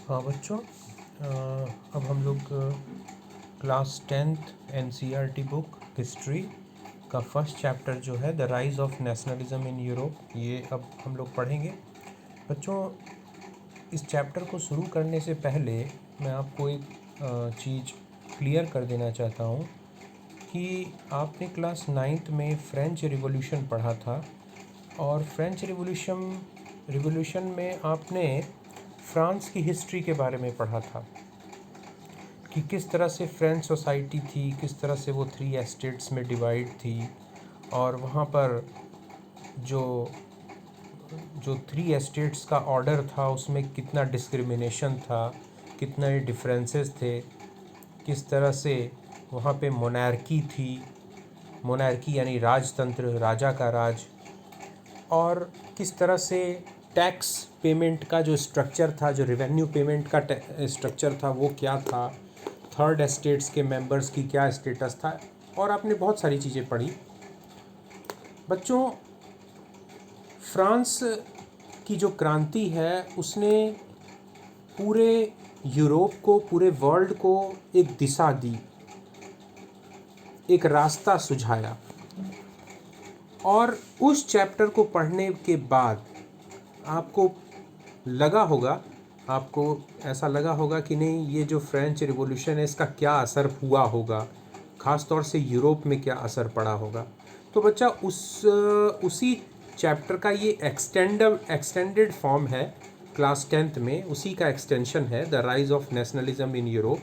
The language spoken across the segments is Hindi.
हाँ बच्चों, अब हम लोग class 10th NCERT book history का फर्स्ट चैप्टर जो है the rise of nationalism in Europe, ये अब हम लोग पढ़ेंगे। बच्चों, इस चैप्टर को शुरू करने से पहले मैं आपको एक चीज़ क्लियर कर देना चाहता हूँ कि आपने क्लास 9th में फ्रेंच रिवॉल्यूशन पढ़ा था और फ्रेंच रिवॉल्यूशन में आपने फ्रांस की हिस्ट्री के बारे में पढ़ा था कि किस तरह से फ्रेंच सोसाइटी थी, किस तरह से वो 3 एस्टेट्स में डिवाइड थी और वहाँ पर जो जो 3 एस्टेट्स का ऑर्डर था उसमें कितना डिस्क्रिमिनेशन था, कितने डिफरेंसेस थे, किस तरह से वहाँ पे मोनार्की थी, मोनार्की यानी राजतंत्र, राजा का राज, और किस तरह से टैक्स पेमेंट का जो स्ट्रक्चर था, जो रेवेन्यू पेमेंट का स्ट्रक्चर था वो क्या था, थर्ड एस्टेट्स के मेंबर्स की क्या स्टेटस था, और आपने बहुत सारी चीज़ें पढ़ी। बच्चों, फ्रांस की जो क्रांति है उसने पूरे यूरोप को, पूरे वर्ल्ड को एक दिशा दी, एक रास्ता सुझाया। और उस चैप्टर को पढ़ने के बाद आपको लगा होगा, आपको ऐसा लगा होगा कि नहीं, ये जो फ्रेंच रिवॉल्यूशन है इसका क्या असर हुआ होगा, ख़ास तौर से यूरोप में क्या असर पड़ा होगा। तो बच्चा उसी चैप्टर का ये एक्सटेंडेड फॉर्म है क्लास 10th में, उसी का एक्सटेंशन है the rise of nationalism in Europe.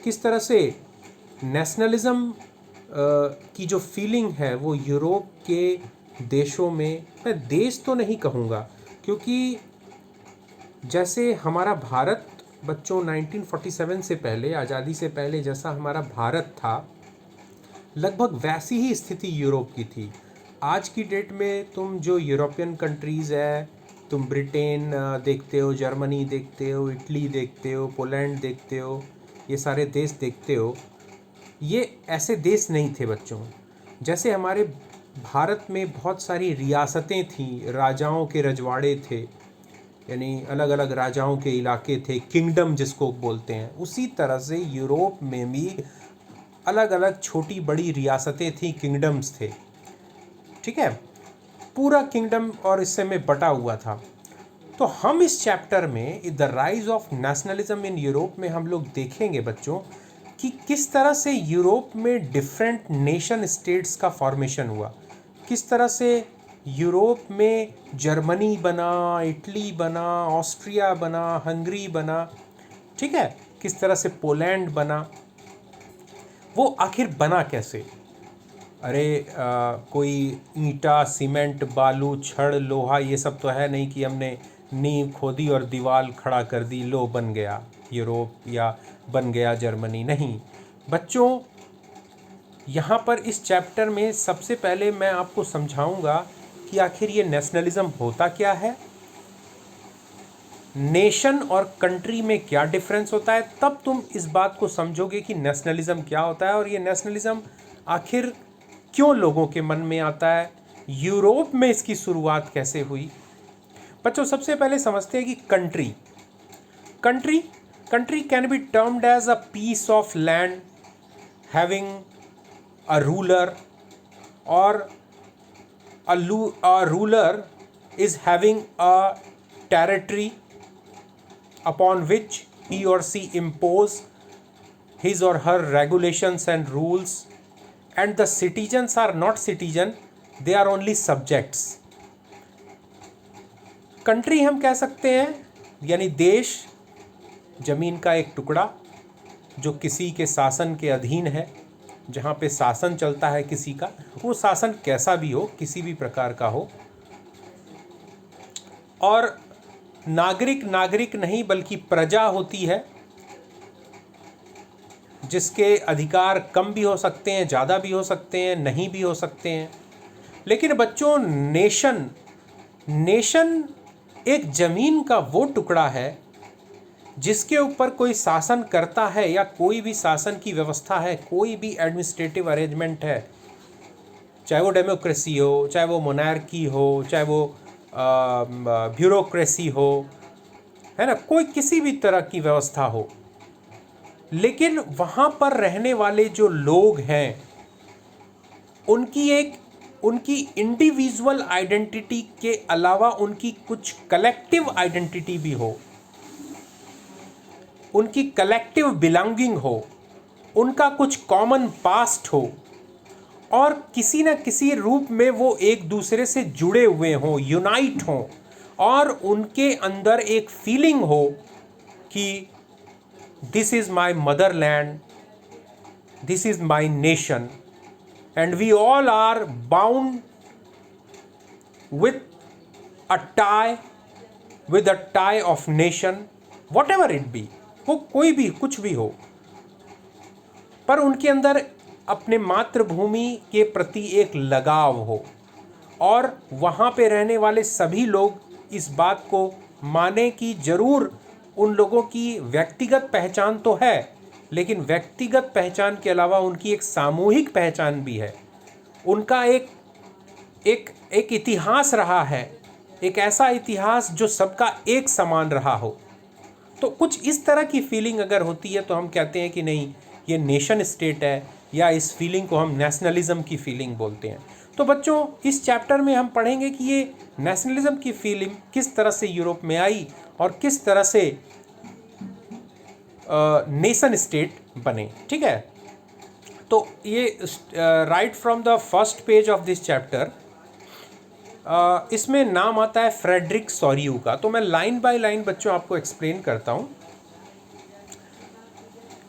किस तरह से नेशनलिज्म की जो फीलिंग है वो यूरोप के देशों में, मैं देश तो नहीं कहूँगा क्योंकि जैसे हमारा भारत बच्चों 1947 से पहले, आज़ादी से पहले जैसा हमारा भारत था, लगभग वैसी ही स्थिति यूरोप की थी। आज की डेट में तुम जो यूरोपियन कंट्रीज़ है, तुम ब्रिटेन देखते हो, जर्मनी देखते हो, इटली देखते हो, पोलैंड देखते हो, ये सारे देश देखते हो, ये ऐसे देश नहीं थे बच्चों। जैसे हमारे भारत में बहुत सारी रियासतें थीं, राजाओं के रजवाड़े थे, यानी अलग अलग राजाओं के इलाके थे, किंगडम जिसको बोलते हैं, उसी तरह से यूरोप में भी अलग अलग छोटी बड़ी रियासतें थीं, किंगडम्स थे। ठीक है, पूरा किंगडम और इससे में बटा हुआ था। तो हम इस चैप्टर में the rise of nationalism in Europe में हम लोग देखेंगे बच्चों कि किस तरह से यूरोप में डिफरेंट नेशन स्टेट्स का फॉर्मेशन हुआ, किस तरह से यूरोप में जर्मनी बना, इटली बना, ऑस्ट्रिया बना, हंगरी बना, ठीक है, किस तरह से पोलैंड बना, वो आखिर बना कैसे। अरे कोई ईंटा, सीमेंट, बालू, छड़, लोहा ये सब तो है नहीं कि हमने नींव खोदी और दीवार खड़ा कर दी, लो बन गया यूरोप या बन गया जर्मनी। नहीं बच्चों, यहाँ पर इस चैप्टर में सबसे पहले मैं आपको समझाऊंगा कि आखिर ये नेशनलिज्म होता क्या है, नेशन और कंट्री में क्या डिफरेंस होता है, तब तुम इस बात को समझोगे कि नेशनलिज्म क्या होता है और ये नेशनलिज्म आखिर क्यों लोगों के मन में आता है, यूरोप में इसकी शुरुआत कैसे हुई। बच्चों, सबसे पहले समझते हैं कि country country country can be termed as a piece of land having a ruler, और a ruler is having a territory upon which he or she impose his or her regulations and rules, and the citizens are not citizen, they are only subjects. Country हम कह सकते हैं यानी देश, जमीन का एक टुकड़ा जो किसी के शासन के अधीन है, जहाँ पे शासन चलता है किसी का, वो शासन कैसा भी हो, किसी भी प्रकार का हो, और नागरिक नहीं बल्कि प्रजा होती है जिसके अधिकार कम भी हो सकते हैं, ज़्यादा भी हो सकते हैं, नहीं भी हो सकते हैं। लेकिन बच्चों, नेशन एक ज़मीन का वो टुकड़ा है जिसके ऊपर कोई शासन करता है या कोई भी शासन की व्यवस्था है, कोई भी एडमिनिस्ट्रेटिव अरेंजमेंट है, चाहे वो डेमोक्रेसी हो, चाहे वो मोनार्की हो, चाहे वो ब्यूरोक्रेसी हो, है ना, कोई किसी भी तरह की व्यवस्था हो, लेकिन वहाँ पर रहने वाले जो लोग हैं उनकी इंडिविजुअल आइडेंटिटी के अलावा उनकी कुछ कलेक्टिव आइडेंटिटी भी हो, उनकी कलेक्टिव बिलोंगिंग हो, उनका कुछ कॉमन पास्ट हो, और किसी न किसी रूप में वो एक दूसरे से जुड़े हुए हों, यूनाइट हों, और उनके अंदर एक फीलिंग हो कि this is my Motherland, this is my nation, and we all are bound with a tie of nation, whatever it be, वो कोई भी कुछ भी हो, पर उनके अंदर अपने मातृभूमि के प्रति एक लगाव हो, और वहाँ पे रहने वाले सभी लोग इस बात को माने कि ज़रूर उन लोगों की व्यक्तिगत पहचान तो है, लेकिन व्यक्तिगत पहचान के अलावा उनकी एक सामूहिक पहचान भी है, उनका एक इतिहास रहा है, एक ऐसा इतिहास जो सबका एक समान रहा हो। तो कुछ इस तरह की फीलिंग अगर होती है तो हम कहते हैं कि नहीं, ये नेशन स्टेट है, या इस फीलिंग को हम नेशनलिज्म की फीलिंग बोलते हैं। तो बच्चों, इस चैप्टर में हम पढ़ेंगे कि ये नेशनलिज्म की फीलिंग किस तरह से यूरोप में आई और किस तरह से नेशन स्टेट बने। ठीक है, तो ये right from the first page of this chapter, इसमें नाम आता है फ्रेडरिक सोरियू का। तो मैं लाइन बाय लाइन बच्चों आपको एक्सप्लेन करता हूँ।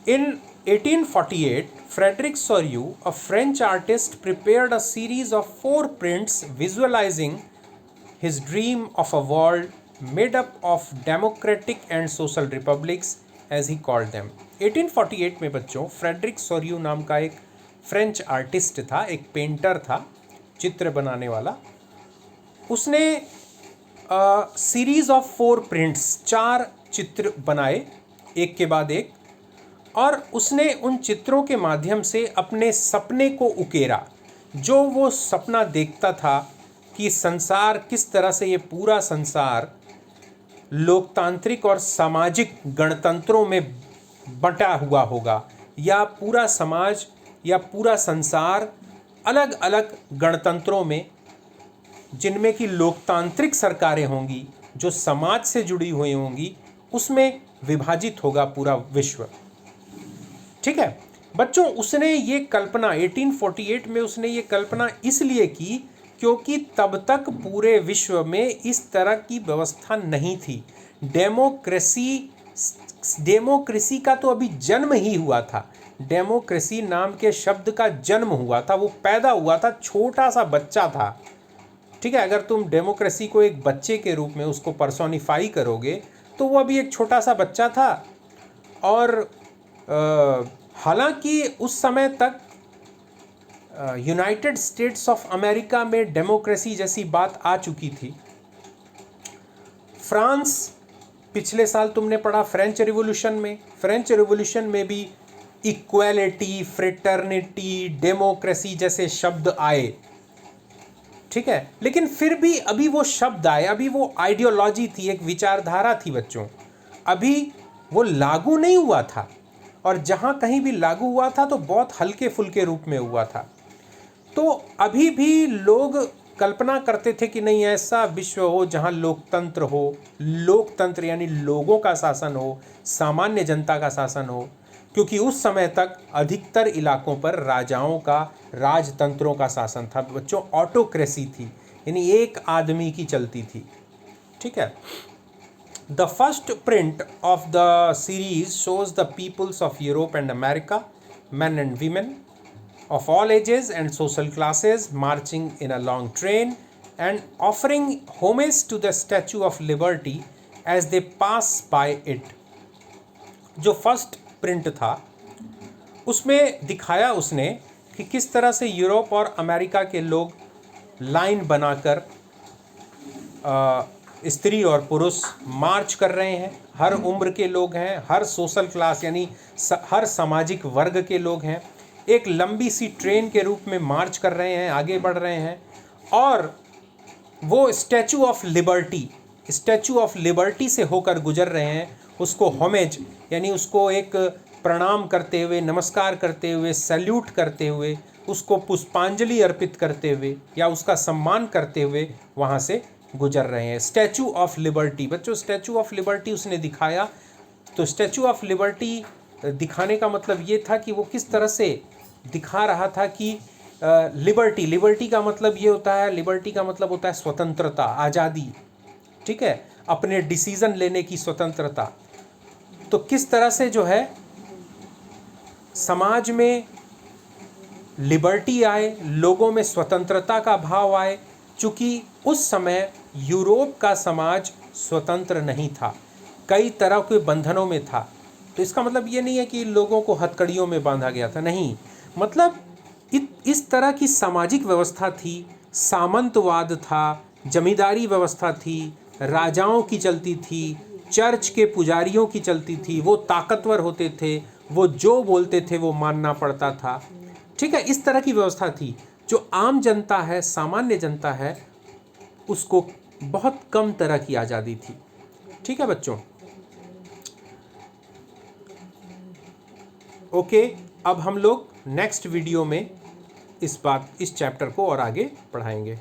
In 1848, Frederic Sorrieu, a French artist, prepared a series of 4 prints visualizing his dream of a world made up of democratic and social republics, as he called them. 1848 में बच्चों फ्रेडरिक सोरियू नाम का एक फ्रेंच आर्टिस्ट था, एक पेंटर था, चित्र बनाने वाला। उसने सीरीज ऑफ 4 प्रिंट्स, 4 चित्र बनाए एक के बाद एक, और उसने उन चित्रों के माध्यम से अपने सपने को उकेरा। जो वो सपना देखता था कि संसार किस तरह से, ये पूरा संसार लोकतांत्रिक और सामाजिक गणतंत्रों में बंटा हुआ होगा, या पूरा समाज या पूरा संसार अलग अलग गणतंत्रों में, जिनमें कि लोकतांत्रिक सरकारें होंगी जो समाज से जुड़ी हुई होंगी, उसमें विभाजित होगा पूरा विश्व। ठीक है बच्चों, उसने ये कल्पना 1848 में उसने ये कल्पना इसलिए की क्योंकि तब तक पूरे विश्व में इस तरह की व्यवस्था नहीं थी। डेमोक्रेसी का तो अभी जन्म ही हुआ था। डेमोक्रेसी नाम के शब्द का जन्म हुआ था, वो पैदा हुआ था, छोटा सा बच्चा था। ठीक है, अगर तुम डेमोक्रेसी को एक बच्चे के रूप में उसको पर्सोनिफाई करोगे तो वो अभी एक छोटा सा बच्चा था। और हालांकि उस समय तक यूनाइटेड स्टेट्स ऑफ अमेरिका में डेमोक्रेसी जैसी बात आ चुकी थी। फ्रांस, पिछले साल तुमने पढ़ा फ्रेंच रिवॉल्यूशन में, फ्रेंच रिवॉल्यूशन में भी इक्वालिटी, फ्रेटर्निटी, डेमोक्रेसी जैसे शब्द आए। ठीक है, लेकिन फिर भी अभी वो शब्द आए, अभी वो आइडियोलॉजी थी, एक विचारधारा थी बच्चों, अभी वो लागू नहीं हुआ था, और जहाँ कहीं भी लागू हुआ था तो बहुत हल्के फुल्के रूप में हुआ था। तो अभी भी लोग कल्पना करते थे कि नहीं, ऐसा विश्व हो जहाँ लोकतंत्र हो, लोकतंत्र यानी लोगों का शासन हो, सामान्य जनता का शासन हो, क्योंकि उस समय तक अधिकतर इलाकों पर राजाओं का, राजतंत्रों का शासन था बच्चों। ऑटोक्रेसी थी, यानी एक आदमी की चलती थी। ठीक है, the first print of the series shows the peoples of Europe and America, men and women of all ages and social classes marching in a long train and offering homage to the Statue of Liberty as they pass by it. जो फर्स्ट प्रिंट था उसमें दिखाया उसने कि किस तरह से यूरोप और अमेरिका के लोग लाइन बनाकर स्त्री और पुरुष मार्च कर रहे हैं। हर उम्र के लोग हैं, हर सोशल क्लास यानी हर सामाजिक वर्ग के लोग हैं, एक लंबी सी ट्रेन के रूप में मार्च कर रहे हैं, आगे बढ़ रहे हैं। और वो statue of liberty, statue of liberty से होकर गुजर रहे हैं, उसको होमेज यानी उसको एक प्रणाम करते हुए, नमस्कार करते हुए, सैल्यूट करते हुए, उसको पुष्पांजलि अर्पित करते हुए या उसका सम्मान करते हुए वहाँ से गुजर रहे हैं। स्टैचू ऑफ लिबर्टी, बच्चों स्टैचू ऑफ लिबर्टी उसने दिखाया। तो स्टैचू ऑफ लिबर्टी दिखाने का मतलब ये था कि वो किस तरह से दिखा रहा था कि लिबर्टी, लिबर्टी का मतलब ये होता है, लिबर्टी का मतलब होता है स्वतंत्रता, आज़ादी, ठीक है, अपने डिसीजन लेने की स्वतंत्रता। तो किस तरह से जो है समाज में लिबर्टी आए, लोगों में स्वतंत्रता का भाव आए, चूँकि उस समय यूरोप का समाज स्वतंत्र नहीं था, कई तरह के बंधनों में था। तो इसका मतलब ये नहीं है कि लोगों को हथकड़ियों में बांधा गया था, नहीं, मतलब इस तरह की सामाजिक व्यवस्था थी, सामंतवाद था, जमींदारी व्यवस्था थी, राजाओं की चलती थी, चर्च के पुजारियों की चलती थी, वो ताकतवर होते थे, वो जो बोलते थे वो मानना पड़ता था, ठीक है। इस तरह की व्यवस्था थी। जो आम जनता है, सामान्य जनता है, उसको बहुत कम तरह की आज़ादी थी, ठीक है बच्चों। ओके, अब हम लोग नेक्स्ट वीडियो में इस चैप्टर को और आगे पढ़ाएंगे।